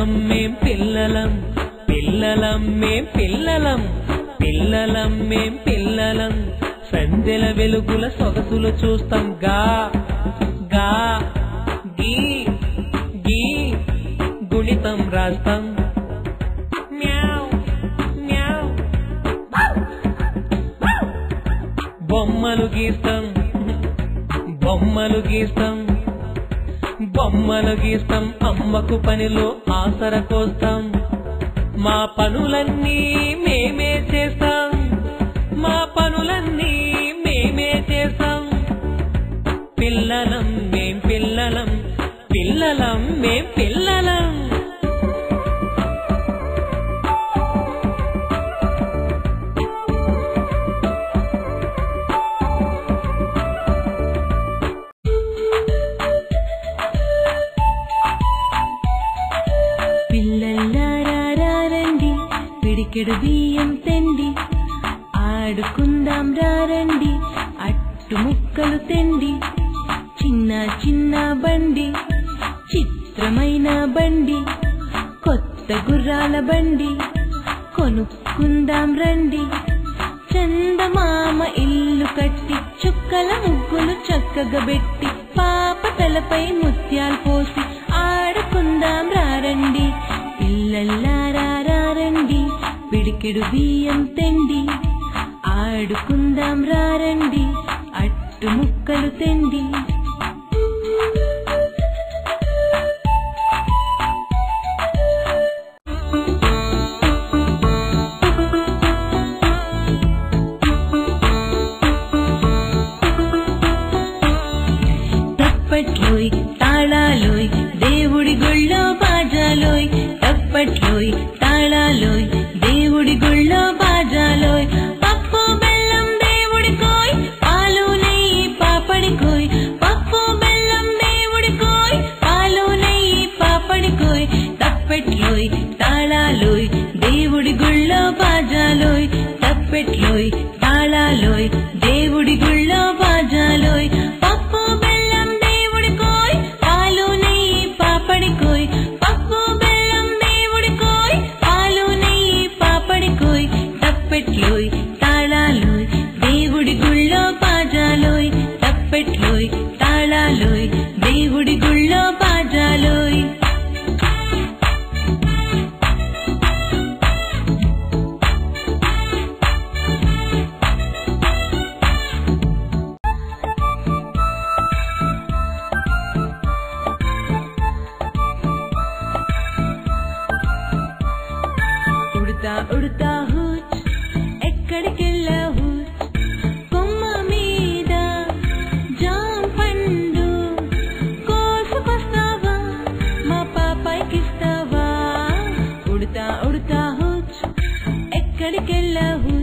పిల్లలం మేం పిల్లలం పిల్లలం మేం పిల్లలం పిల్లలం మేం పిల్లలం సందెల వెలుగుల సొగసులు చూస్తాం గా గా గీ గీ గుణితం రాస్తాం బొమ్మలు గీస్తాం బొమ్మలు గీస్తాం బొమ్మలు గీస్తాం అమ్మకు పనిలో ఆసర కోస్తాం మా పనులన్నీ మేమే చేస్తాం మా పనులన్నీ మేమే చేస్తాం పిల్లలం మేం పిల్లలం పిల్లలం మేం పిల్లలం పిడికెడు బియ్యం తెండి ఆడుకుందాం రండి అట్టు ముక్కలు తెండి చిన్న చిన్న బండి చిత్రమైన బండి కొత్త గుర్రాల బండి కొనుక్కుందాం రండి చందమామ ఇల్లు కట్టి చుక్కల ముగ్గులు చక్కగా పెట్టి పాప తలపై ముత్యాలు పోసి ఆడుకుందాం రండి పిల్లల్లారా రండి పిడికెడు బియ్యం తెండి ఆడుకుందాం రండి అట్టు ముక్కలు తెండి తప్పట్లోయ్ తాళాలోయ్ దేవుడి గుళ్ళో బాజాలోయ్ తప్పట్లోయ్ తాళాలోయ్ దేవుడి గుళ్ళో బాజాలోయ్ పప్పు బెల్లం దేవుడి కోయ్ పాలు నెయ్యి పాపడి కోయ్ పప్పు బెల్లం దేవుడి కోయ్ పాలు నెయ్యి పాపడి కోయ్ తప్పెట్లోయ్ తాళాలోయ్ దేవుడి గుళ్ళో బాజాలోయ్ తప్పెట్లోయ్ తాళాలోయ్ దేవుడి గుళ్ళో బాజాలోయ్ పప్పు బెల్లం దేవుడి కోయ్ పాలు నెయ్యి పాపడి కోయ్ పప్పు బెల్లం దేవుడి కోయ్ పాలు నెయ్యి పాపడి కోయ్ తప్పెట్లోయ్ తాళాలోయ్ దేవుడి గుళ్ళో బాజాలోయ్ తప్పెట్లోయ్ తాళాలోయ్ దేవుడి గుళ్ళో బాజాలోయ్ ఉడతా ఉడతా హూచ్ ఎక్కడికెళ్ళావు కొమ్మ మీద జాం పండు కోసుకొస్తావా మా పాపాయికిస్తావా ఉడతా ఉడతా హూచ్ ఎక్కడికెళ్ళావు